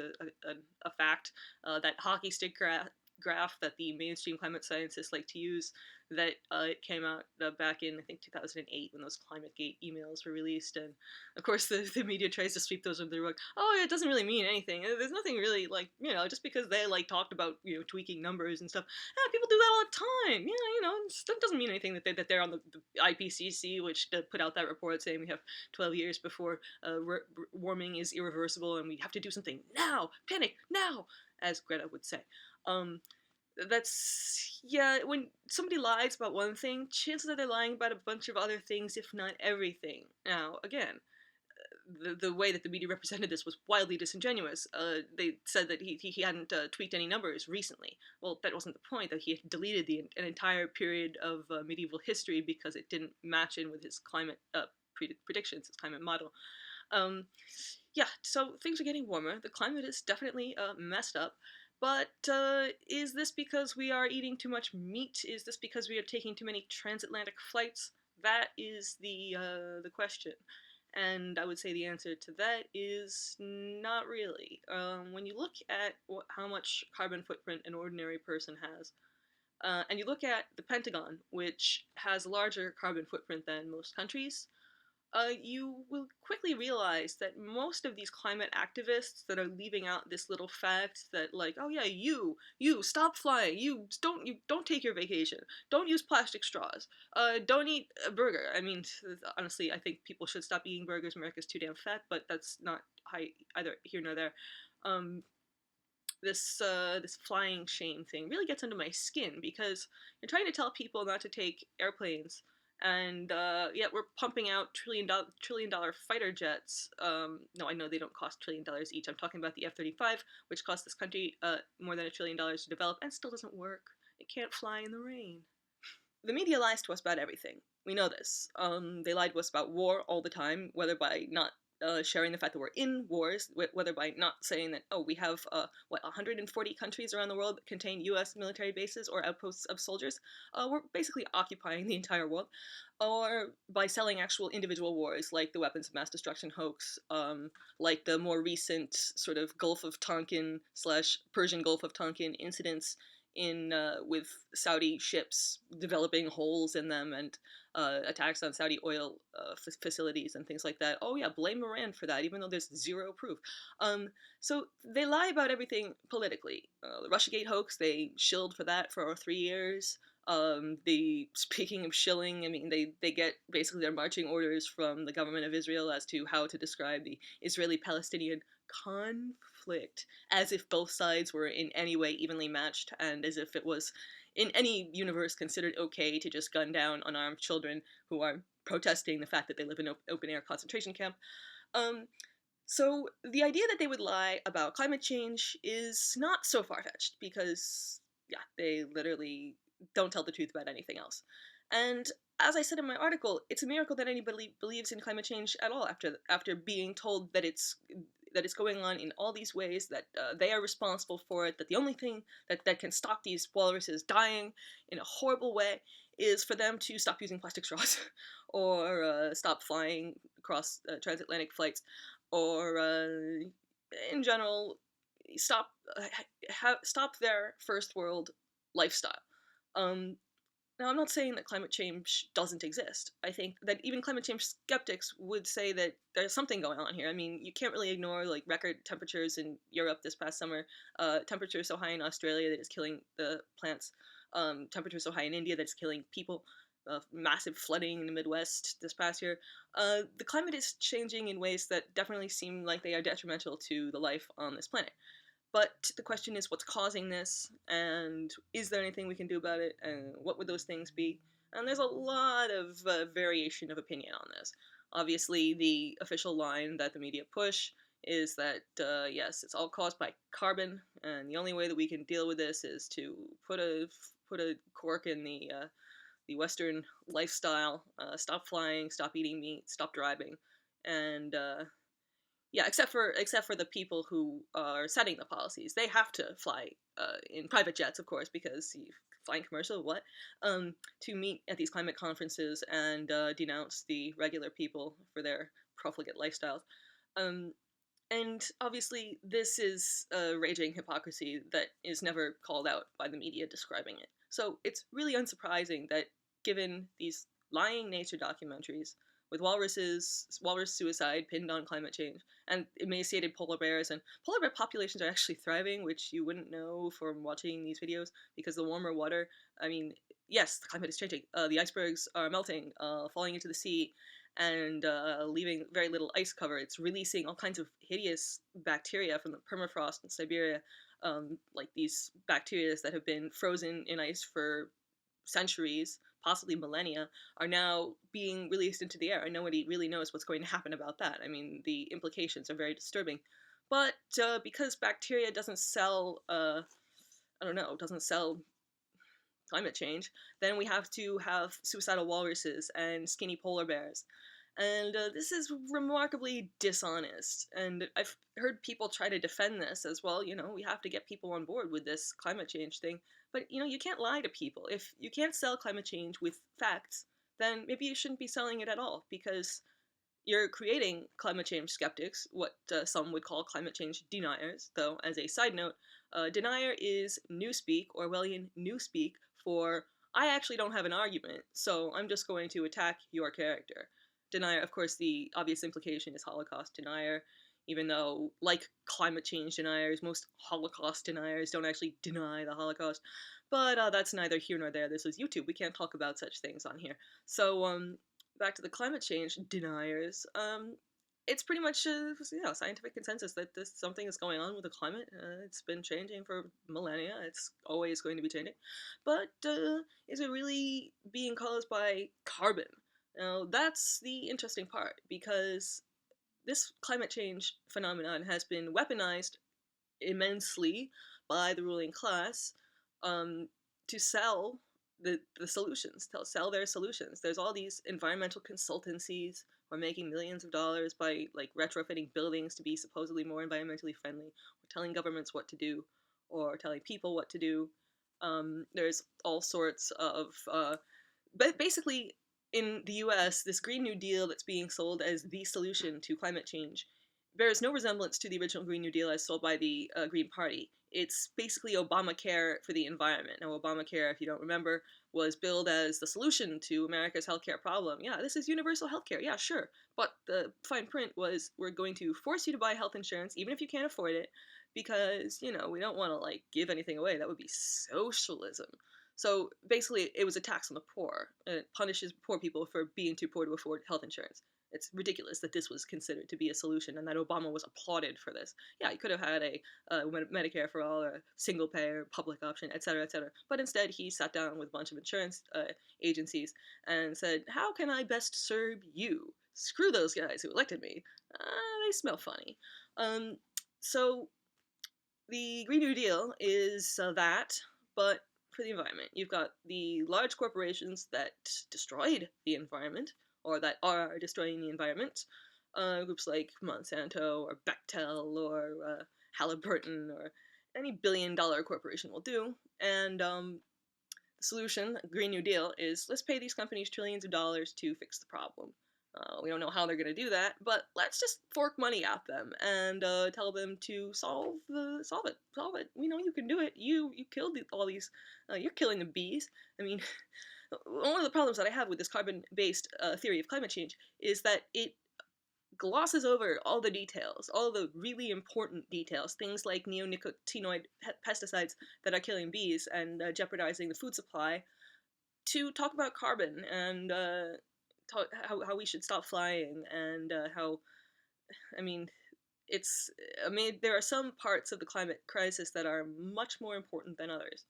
a fact. That hockey stick graph that the mainstream climate scientists like to use, that it came out back in, I think, 2008 when those ClimateGate emails were released. And, of course, the media tries to sweep those under the rug. Oh, it doesn't really mean anything. There's nothing really, just because they, talked about, tweaking numbers and stuff. People do that all the time. That doesn't mean anything that they're on the IPCC, which put out that report saying we have 12 years before warming is irreversible and we have to do something now. Panic, now, as Greta would say. When somebody lies about one thing, chances are they're lying about a bunch of other things, if not everything. Now, again, the way that the media represented this was wildly disingenuous. They said that he hadn't tweaked any numbers recently. Well, that wasn't the point, that he had deleted an entire period of medieval history because it didn't match in with his climate predictions, his climate model. So things are getting warmer. The climate is definitely messed up. But is this because we are eating too much meat? Is this because we are taking too many transatlantic flights? That is the question. And I would say the answer to that is not really. When you look at how much carbon footprint an ordinary person has, and you look at the Pentagon, which has a larger carbon footprint than most countries, you will quickly realize that most of these climate activists that are leaving out this little fact that, oh yeah, you stop flying, you don't take your vacation, don't use plastic straws, don't eat a burger. I mean, honestly, I think people should stop eating burgers. America's too damn fat, but that's not either here nor there. this flying shame thing really gets under my skin, because you're trying to tell people not to take airplanes, and yet we're pumping out trillion dollar fighter jets. No, I know they don't cost $1 trillion each. I'm talking about the F-35, which cost this country more than $1 trillion to develop, and still doesn't work. It can't fly in the rain. The media lies to us about everything. We know this. They lied to us about war all the time, whether by not sharing the fact that we're in wars, whether by not saying that, oh, we have, 140 countries around the world that contain U.S. military bases or outposts of soldiers. We're basically occupying the entire world. Or by selling actual individual wars, like the weapons of mass destruction hoax, like the more recent sort of Gulf of Tonkin / Persian Gulf of Tonkin incidents in with Saudi ships developing holes in them, and attacks on Saudi oil facilities and things like that. Oh yeah, blame Iran for that, even though there's zero proof. So they lie about everything politically. The Russiagate hoax, they shilled for that for 3 years. Speaking of shilling, I mean, they get basically their marching orders from the government of Israel as to how to describe the Israeli-Palestinian conflict, as if both sides were in any way evenly matched, and as if it was in any universe considered okay to just gun down unarmed children who are protesting the fact that they live in an open-air concentration camp. So the idea that they would lie about climate change is not so far-fetched, because, yeah, they literally don't tell the truth about anything else. And as I said in my article, it's a miracle that anybody believes in climate change at all after being told that it's going on in all these ways, that they are responsible for it, that the only thing that can stop these walruses dying in a horrible way is for them to stop using plastic straws, or stop flying across transatlantic flights, or in general, stop their first world lifestyle. Now, I'm not saying that climate change doesn't exist. I think that even climate change skeptics would say that there's something going on here. I mean, you can't really ignore, like, record temperatures in Europe this past summer, temperatures so high in Australia that it's killing the plants, temperatures so high in India that it's killing people, massive flooding in the Midwest this past year. The climate is changing in ways that definitely seem like they are detrimental to the life on this planet. But the question is, what's causing this, and is there anything we can do about it, and what would those things be? And there's a lot of variation of opinion on this. Obviously, the official line that the media push is that, yes, it's all caused by carbon, and the only way that we can deal with this is to put a cork in the Western lifestyle, stop flying, stop eating meat, stop driving, and yeah, except for the people who are setting the policies. They have to fly in private jets, of course, because flying commercial, what? To meet at these climate conferences and denounce the regular people for their profligate lifestyles. And obviously, this is a raging hypocrisy that is never called out by the media describing it. So it's really unsurprising that, given these lying nature documentaries, with walrus suicide pinned on climate change, and emaciated polar bears, and polar bear populations are actually thriving, which you wouldn't know from watching these videos, because the warmer water, I mean, yes, the climate is changing. The icebergs are melting, falling into the sea, and leaving very little ice cover. It's releasing all kinds of hideous bacteria from the permafrost in Siberia, like these bacteria that have been frozen in ice for centuries, possibly millennia, are now being released into the air, and nobody really knows what's going to happen about that. I mean, the implications are very disturbing. But because bacteria doesn't sell, doesn't sell climate change, then we have to have suicidal walruses and skinny polar bears. And this is remarkably dishonest. And I've heard people try to defend this as, well, we have to get people on board with this climate change thing. But, you can't lie to people. If you can't sell climate change with facts, then maybe you shouldn't be selling it at all, because you're creating climate change skeptics, what some would call climate change deniers. Though, as a side note, denier is newspeak, Orwellian newspeak, for I actually don't have an argument, so I'm just going to attack your character. Denier, of course, the obvious implication is Holocaust denier, even though, like climate change deniers, most Holocaust deniers don't actually deny the Holocaust. But that's neither here nor there. This is YouTube. We can't talk about such things on here. So, back to the climate change deniers. it's pretty much scientific consensus that something is going on with the climate. It's been changing for millennia. It's always going to be changing, but is it really being caused by carbon? Now that's the interesting part, because this climate change phenomenon has been weaponized immensely by the ruling class, to sell the solutions, to sell their solutions. There's all these environmental consultancies who are making millions of dollars by like retrofitting buildings to be supposedly more environmentally friendly, or telling governments what to do, or telling people what to do. There's all sorts of, but basically in the US, this Green New Deal that's being sold as the solution to climate change bears no resemblance to the original Green New Deal as sold by the Green Party. It's basically Obamacare for the environment. Now, Obamacare, if you don't remember, was billed as the solution to America's healthcare problem. Yeah, this is universal healthcare. Yeah, sure. But the fine print was, we're going to force you to buy health insurance, even if you can't afford it, because, we don't want to, like, give anything away. That would be socialism. So basically, it was a tax on the poor. It punishes poor people for being too poor to afford health insurance. It's ridiculous that this was considered to be a solution and that Obama was applauded for this. Yeah, he could have had a Medicare for all, or a single payer, public option, etc., etc. But instead, he sat down with a bunch of insurance agencies and said, how can I best serve you? Screw those guys who elected me. They smell funny. So the Green New Deal is that, but for the environment. You've got the large corporations that destroyed the environment, or that are destroying the environment. Groups like Monsanto, or Bechtel, or Halliburton, or any billion-dollar corporation will do. And the solution, Green New Deal, is let's pay these companies trillions of dollars to fix the problem. We don't know how they're going to do that, but let's just fork money at them and tell them to solve it. We know you can do it. You killed all these. You're killing the bees. I mean, one of the problems that I have with this carbon-based theory of climate change is that it glosses over all the details, all the really important details, things like neonicotinoid pesticides that are killing bees and jeopardizing the food supply, to talk about carbon and how we should stop flying, and how, I mean, there are some parts of the climate crisis that are much more important than others.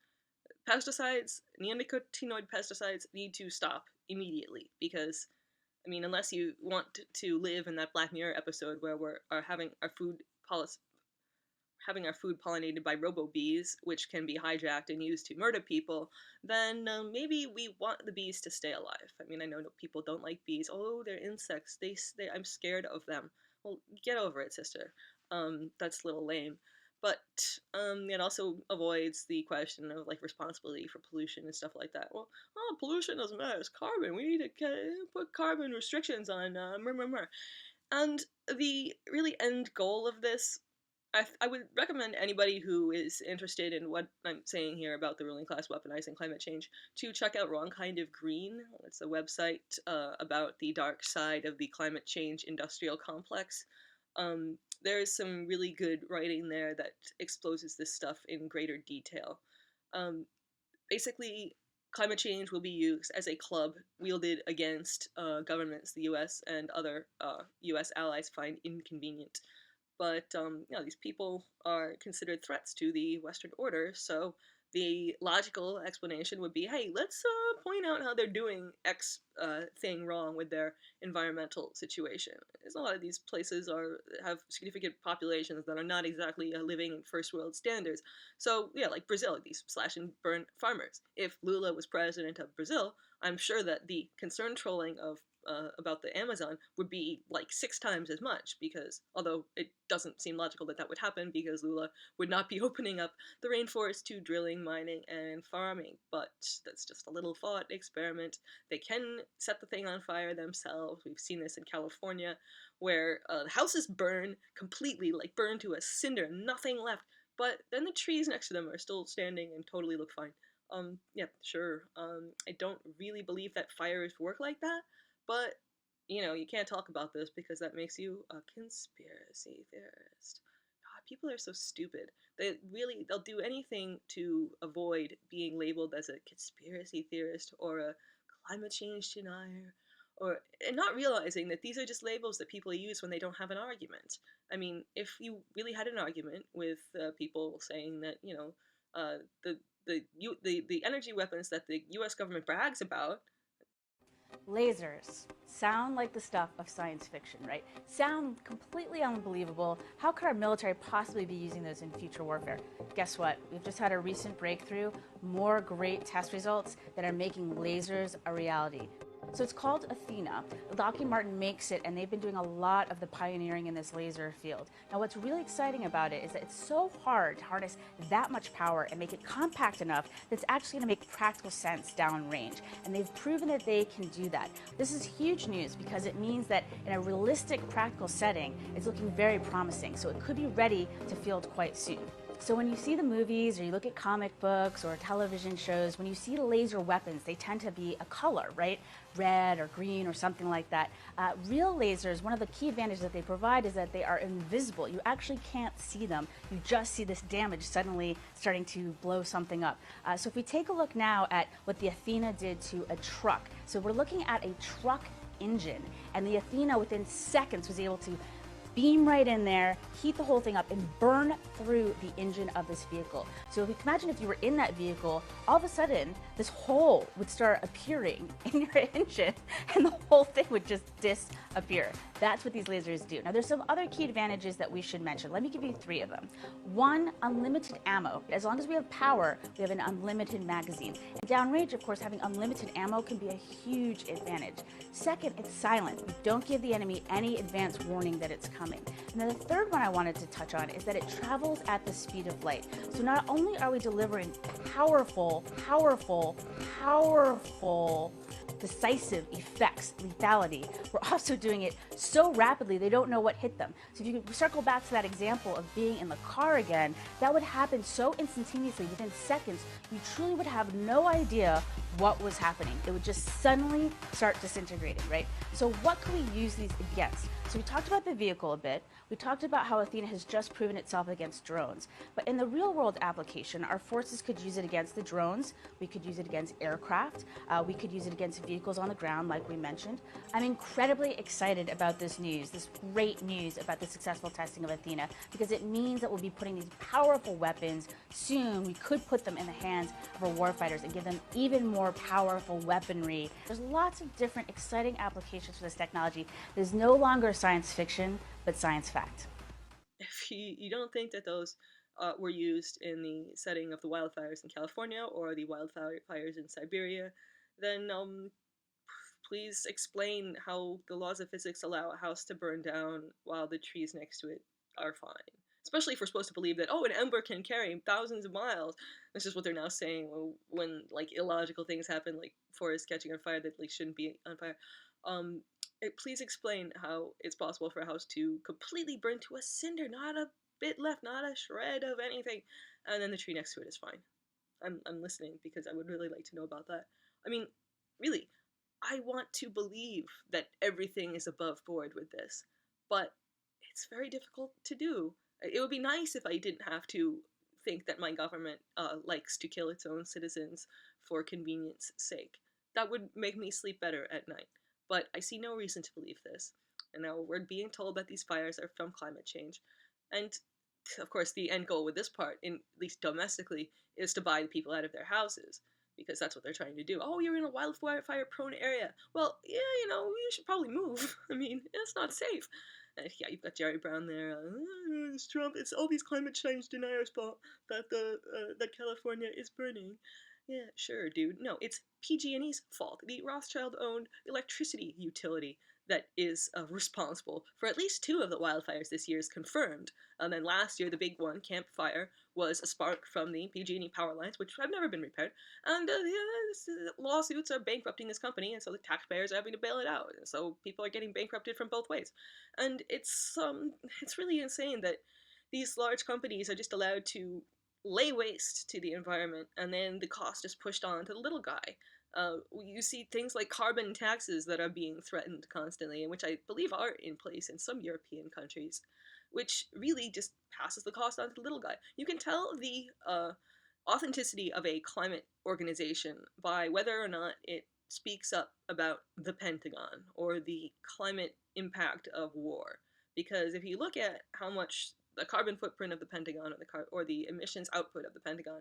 Pesticides, neonicotinoid pesticides, need to stop immediately, because, unless you want to live in that Black Mirror episode where we're having our food pollinated by robo-bees, which can be hijacked and used to murder people, then maybe we want the bees to stay alive. I know people don't like bees. Oh, they're insects. I'm scared of them. Well, get over it, sister. That's a little lame. But it also avoids the question of like responsibility for pollution and stuff like that. Well, pollution doesn't matter. It's carbon. We need to put carbon restrictions on. And the really end goal of this, I would recommend anybody who is interested in what I'm saying here about the ruling class weaponizing climate change to check out Wrong Kind of Green. It's a website about the dark side of the climate change industrial complex. There's some really good writing there that exposes this stuff in greater detail. Basically, climate change will be used as a club wielded against governments the US and other US allies find inconvenient. But these people are considered threats to the Western order, so the logical explanation would be, hey, let's point out how they're doing X thing wrong with their environmental situation. There's a lot of these places have significant populations that are not exactly living in first world standards. So yeah, like Brazil, these slash and burn farmers. If Lula was president of Brazil, I'm sure that the concern trolling of about the Amazon would be like 6 times as much, because although it doesn't seem logical that that would happen, because Lula would not be opening up the rainforest to drilling, mining, and farming. But that's just a little thought experiment. They can set the thing on fire themselves. We've seen this in California, where the houses burn completely, like burn to a cinder, nothing left. But then the trees next to them are still standing and totally look fine. Yeah, sure. I don't really believe that fires work like that. But, you can't talk about this because that makes you a conspiracy theorist. God, people are so stupid. They'll do anything to avoid being labeled as a conspiracy theorist or a climate change denier and not realizing that these are just labels that people use when they don't have an argument. I mean, if you really had an argument with people saying that, you know, uh, the the energy weapons that the U.S. government brags about. Lasers sound like the stuff of science fiction, right? Sound completely unbelievable. How could our military possibly be using those in future warfare? Guess what? We've just had a recent breakthrough, more great test results that are making lasers a reality. So it's called Athena. Lockheed Martin makes it, and they've been doing a lot of the pioneering in this laser field. Now, what's really exciting about it is that it's so hard to harness that much power and make it compact enough that it's actually going to make practical sense downrange. And they've proven that they can do that. This is huge news because it means that in a realistic, practical setting, it's looking very promising. So it could be ready to field quite soon. So when you see the movies or you look at comic books or television shows, when you see laser weapons, they tend to be a color, right? Red or green or something like that. Real lasers, one of the key advantages that they provide is that they are invisible. You actually can't see them. You just see this damage suddenly starting to blow something up. So if we take a look now at what the Athena did to a truck. So we're looking at a truck engine, and the Athena within seconds was able to beam right in there, heat the whole thing up, and burn through the engine of this vehicle. So if you can imagine if you were in that vehicle, all of a sudden, this hole would start appearing in your engine, and the whole thing would just disappear. That's what these lasers do. Now, there's some other key advantages that we should mention. Let me give you 3 of them. 1, unlimited ammo. As long as we have power, we have an unlimited magazine. And downrange, of course, having unlimited ammo can be a huge advantage. 2nd, it's silent. We don't give the enemy any advance warning that it's coming. And then the 3rd one I wanted to touch on is that it travels at the speed of light. So not only are we delivering powerful, decisive effects, lethality, we're also doing it so rapidly they don't know what hit them. So if you could circle back to that example of being in the car again, that would happen so instantaneously, within seconds, you truly would have no idea what was happening. It would just suddenly start disintegrating, right? So what can we use these against? So we talked about the vehicle a bit. We talked about how Athena has just proven itself against drones. But in the real world application, our forces could use it against the drones. We could use it against aircraft. We could use it against vehicles on the ground, like we mentioned. I'm incredibly excited about this news, this great news about the successful testing of Athena, because it means that we'll be putting these powerful weapons soon. We could put them in the hands of our warfighters and give them even more powerful weaponry. There's lots of different exciting applications for this technology. There's no longer science fiction, but science fact. If you don't think that those were used in the setting of the wildfires in California or the wildfires in Siberia, then please explain how the laws of physics allow a house to burn down while the trees next to it are fine. Especially if we're supposed to believe that, oh, an ember can carry thousands of miles. That's just what they're now saying when like illogical things happen, like forests catching on fire that like shouldn't be on fire. Please explain how it's possible for a house to completely burn to a cinder, not a bit left, not a shred of anything, and then the tree next to it is fine. I'm listening because I would really like to know about that. I mean, really, I want to believe that everything is above board with this, but it's very difficult to do. It would be nice if I didn't have to think that my government likes to kill its own citizens for convenience sake. That would make me sleep better at night. But I see no reason to believe this. And now we're being told that these fires are from climate change. And of course, the end goal with this part, at least domestically, is to buy the people out of their houses. Because that's what they're trying to do. Oh, you're in a wildfire-prone area. Well, yeah, you should probably move. I mean, it's not safe. Yeah, you've got Jerry Brown there. It's Trump. It's all these climate change deniers' fault that that California is burning. Yeah, sure, dude. No, it's PG&E's fault. The Rothschild-owned electricity utility that is responsible for at least 2 of the wildfires this year is confirmed. And then last year, the big one, Camp Fire, was a spark from the PG&E power lines, which have never been repaired. And lawsuits are bankrupting this company, and so the taxpayers are having to bail it out. And so people are getting bankrupted from both ways. And it's really insane that these large companies are just allowed to lay waste to the environment, and then the cost is pushed on to the little guy. You see things like carbon taxes that are being threatened constantly, and which I believe are in place in some European countries, which really just passes the cost on to the little guy. You can tell the authenticity of a climate organization by whether or not it speaks up about the Pentagon or the climate impact of war. Because if you look at how much the carbon footprint of the Pentagon or the emissions output of the Pentagon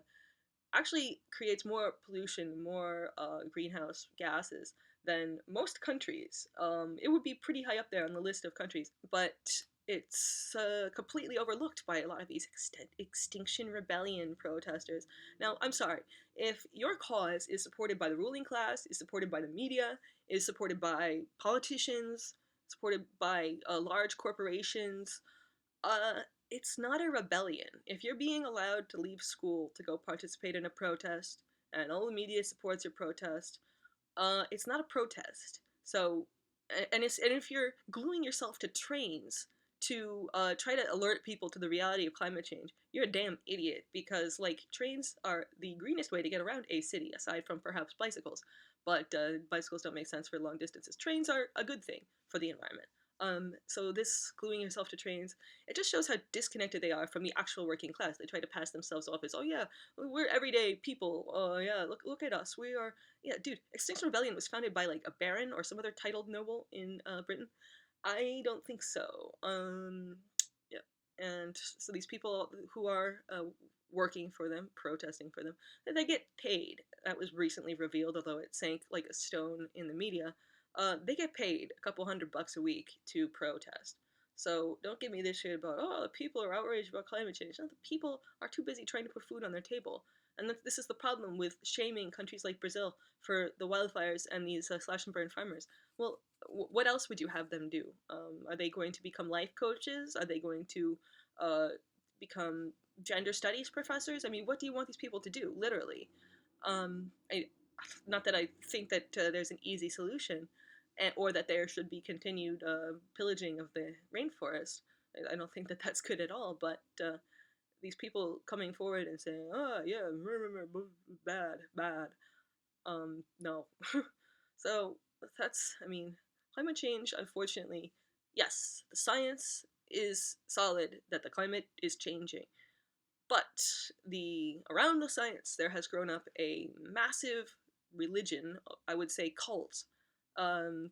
actually creates more pollution, more greenhouse gases than most countries. It would be pretty high up there on the list of countries, but it's completely overlooked by a lot of these Extinction Rebellion protesters. Now, I'm sorry, if your cause is supported by the ruling class, is supported by the media, is supported by politicians, supported by large corporations, uh, it's not a rebellion. If you're being allowed to leave school to go participate in a protest, and all the media supports your protest, it's not a protest. So, and if you're gluing yourself to trains to try to alert people to the reality of climate change, you're a damn idiot, because like trains are the greenest way to get around a city, aside from perhaps bicycles. But bicycles don't make sense for long distances. Trains are a good thing for the environment. So this gluing yourself to trains, it just shows how disconnected they are from the actual working class. They try to pass themselves off as, oh yeah, we're everyday people. Oh yeah, look at us. We are, yeah, dude. Extinction Rebellion was founded by like a baron or some other titled noble in Britain. I don't think so. Yeah, and so these people who are working for them, protesting for them, they get paid. That was recently revealed, although it sank like a stone in the media. They get paid a couple $100 a week to protest. So don't give me this shit about, oh, the people are outraged about climate change. No, the people are too busy trying to put food on their table. And this is the problem with shaming countries like Brazil for the wildfires and these slash and burn farmers. Well, what else would you have them do? Are they going to become life coaches? Are they going to uh, become gender studies professors? I mean, what do you want these people to do, literally? I, not that I think that there's an easy solution, or that there should be continued pillaging of the rainforest. I don't think that that's good at all, but these people coming forward and saying, oh, yeah, bad, bad, no. So that's, I mean, climate change, unfortunately, yes, the science is solid that the climate is changing. But around the science, there has grown up a massive religion, I would say cult. Um,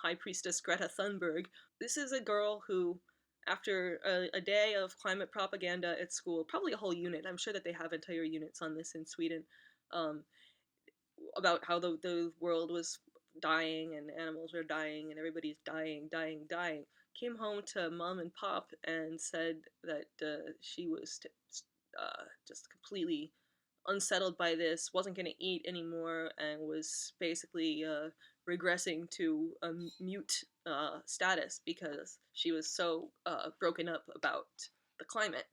High Priestess Greta Thunberg. This is a girl who, after a day of climate propaganda at school, probably a whole unit, I'm sure that they have entire units on this in Sweden, um, about how the world was dying and animals were dying and everybody's dying, dying, dying, came home to mom and pop and said that she was just completely unsettled by this, wasn't going to eat anymore, and was basically regressing to a mute status because she was so broken up about the climate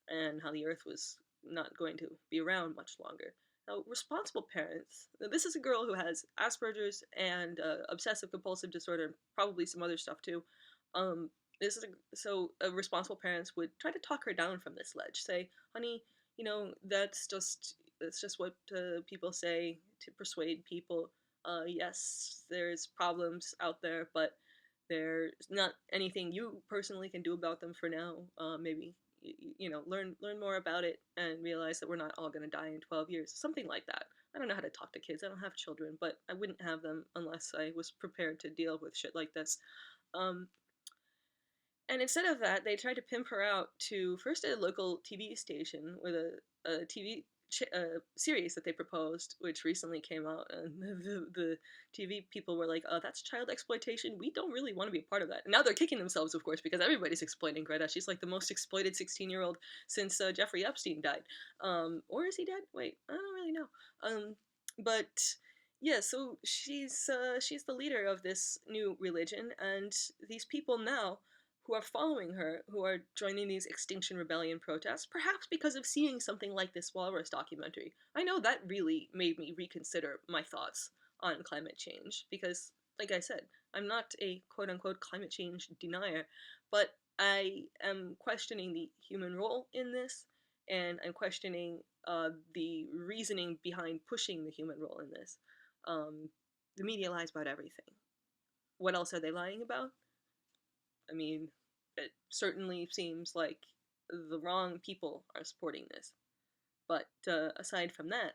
and how the earth was not going to be around much longer. Now, responsible parents, this is a girl who has Asperger's and obsessive compulsive disorder, and probably some other stuff too. Um, so responsible parents would try to talk her down from this ledge, say, honey, you know, that's just what people say to persuade people. Yes, there's problems out there, but there's not anything you personally can do about them for now. Maybe learn more about it and realize that we're not all going to die in 12 years, something like that. I don't know how to talk to kids. I don't have children, but I wouldn't have them unless I was prepared to deal with shit like this. Um, and instead of that, they tried to pimp her out to first a local TV station with a TV series that they proposed, which recently came out, and the TV people were like, that's child exploitation. We don't really want to be a part of that. And now they're kicking themselves, of course, because everybody's exploiting Greta. She's like the most exploited 16-year-old since Jeffrey Epstein died. Or is he dead? Wait, I don't really know. But yeah, so she's the leader of this new religion, and these people now who are following her, who are joining these Extinction Rebellion protests, perhaps because of seeing something like this Walrus documentary. I know that really made me reconsider my thoughts on climate change, because, like I said, I'm not a quote-unquote climate change denier, but I am questioning the human role in this, and I'm questioning the reasoning behind pushing the human role in this. The media lies about everything. What else are they lying about? I mean, it certainly seems like the wrong people are supporting this. But aside from that,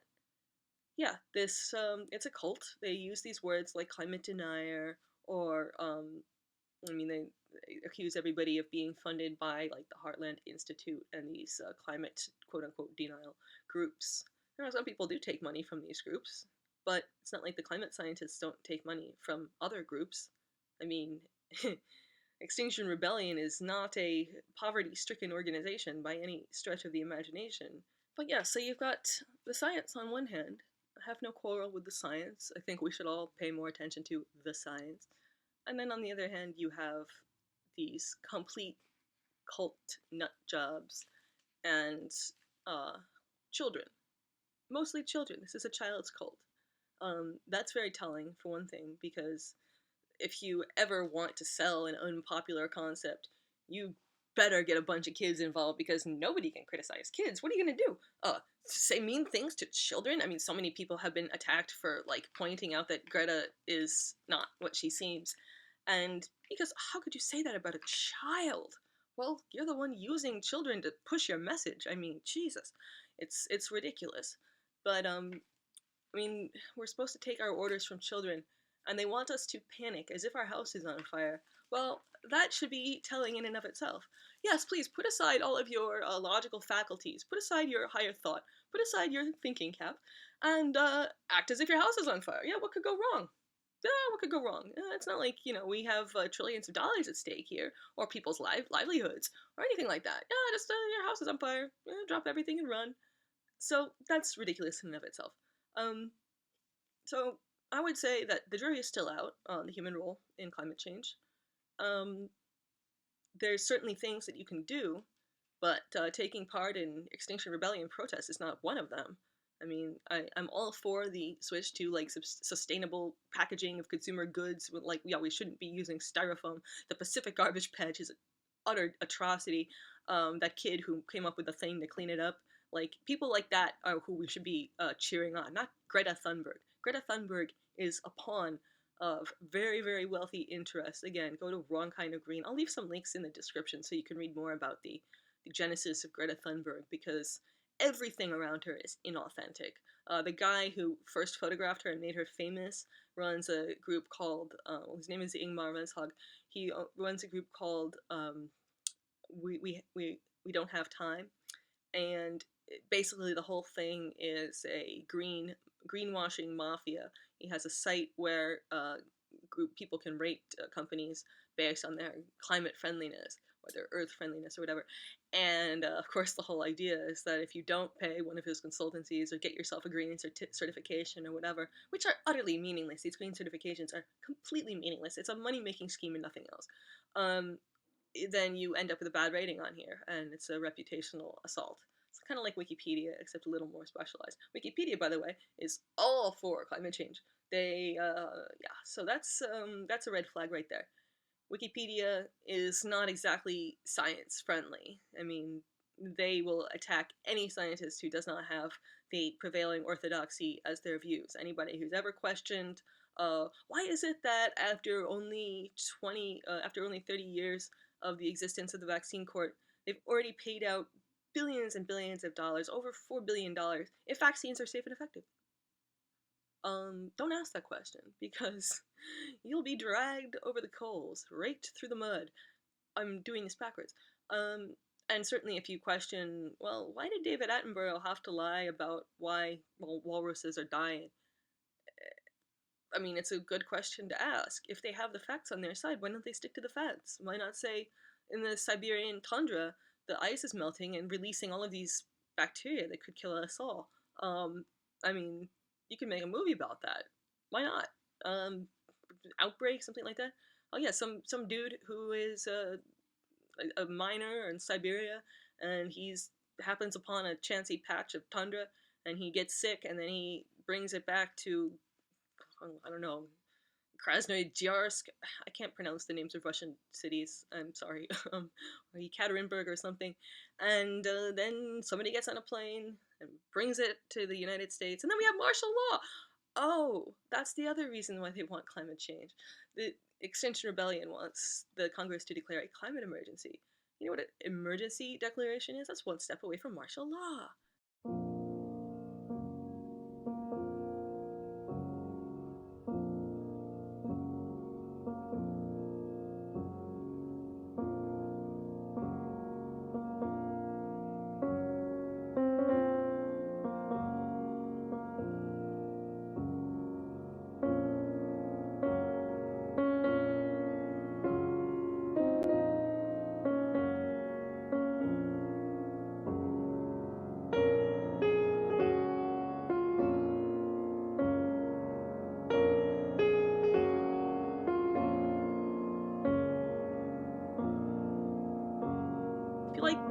yeah, this it's a cult. They use these words like climate denier, or they accuse everybody of being funded by like the Heartland Institute and these climate quote unquote denial groups. Some people do take money from these groups, but it's not like the climate scientists don't take money from other groups. I mean, Extinction Rebellion is not a poverty stricken organization by any stretch of the imagination. But yeah, so you've got the science on one hand. I have no quarrel with the science. I think we should all pay more attention to the science. And then on the other hand, you have these complete cult nut jobs and uh, children. Mostly children. This is a child's cult. That's very telling, for one thing, because if you ever want to sell an unpopular concept, you better get a bunch of kids involved because nobody can criticize kids. What are you gonna do? Say mean things to children? I mean, so many people have been attacked for like pointing out that Greta is not what she seems, and because how could you say that about a child? Well, you're the one using children to push your message. I mean, Jesus, it's ridiculous. But I mean, we're supposed to take our orders from children, and they want us to panic as if our house is on fire. Well, that should be telling in and of itself. Yes, please put aside all of your logical faculties, put aside your higher thought, put aside your thinking cap, and act as if your house is on fire. Yeah, what could go wrong? Yeah, what could go wrong? It's not like, we have trillions of dollars at stake here, or people's livelihoods, or anything like that. Yeah, just your house is on fire. Drop everything and run. So that's ridiculous in and of itself. Um, so I would say that the jury is still out on the human role in climate change. Um, there's certainly things that you can do, but taking part in Extinction Rebellion protests is not one of them. I mean, I'm all for the switch to like sustainable packaging of consumer goods. Like, yeah, we shouldn't be using styrofoam. The Pacific garbage patch is an utter atrocity. That kid who came up with the thing to clean it up, like people like that are who we should be cheering on, not Greta Thunberg. Greta Thunberg is a pawn of very, very wealthy interests. Again, go to Wrong Kind of Green. I'll leave some links in the description so you can read more about the genesis of Greta Thunberg, because everything around her is inauthentic. The guy who first photographed her and made her famous runs a group called, his name is Ingmar Meshag. He runs a group called we Don't Have Time, and basically the whole thing is a greenwashing mafia. He has a site where people can rate companies based on their climate friendliness or their earth friendliness or whatever. And of course, the whole idea is that if you don't pay one of his consultancies or get yourself a green certification or whatever, which are utterly meaningless, these green certifications are completely meaningless. It's a money-making scheme and nothing else. Then you end up with a bad rating on here, and it's a reputational assault. It's kind of like Wikipedia, except a little more specialized. Wikipedia, by the way, is all for climate change. So that's a red flag right there. Wikipedia is not exactly science friendly. I mean, they will attack any scientist who does not have the prevailing orthodoxy as their views. Anybody who's ever questioned, why is it that after only 30 years of the existence of the vaccine court, they've already paid out billions and billions of dollars, over $4 billion, if vaccines are safe and effective? Don't ask that question, because you'll be dragged over the coals, raked through the mud. I'm doing this backwards. And certainly if you question, well, why did David Attenborough have to lie about why walruses are dying? I mean, it's a good question to ask. If they have the facts on their side, why don't they stick to the facts? Why not say, in the Siberian tundra, the ice is melting and releasing all of these bacteria that could kill us all? I mean, you can make a movie about that. Why not? Outbreak, something like that. Oh yeah, some dude who is a miner in Siberia, and he's happens upon a chancy patch of tundra, and he gets sick, and then he brings it back to, I don't know, Krasnoyarsk. I can't pronounce the names of Russian cities. I'm sorry. Or Ekaterinburg or something. And then somebody gets on a plane and brings it to the United States, and then we have martial law. Oh, that's the other reason why they want climate change. The Extinction Rebellion wants the Congress to declare a climate emergency. You know what an emergency declaration is? That's one step away from martial law.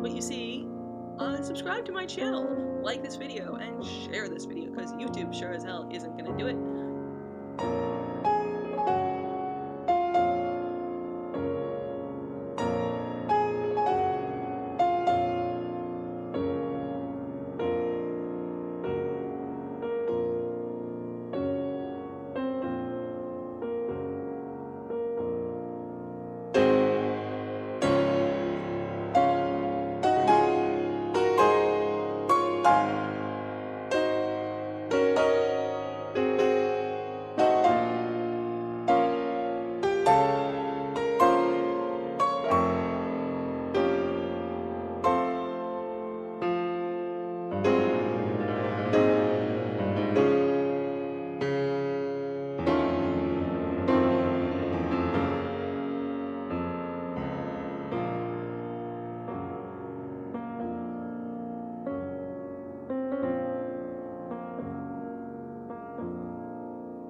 what you see, subscribe to my channel, like this video, and share this video, because YouTube sure as hell isn't gonna do it.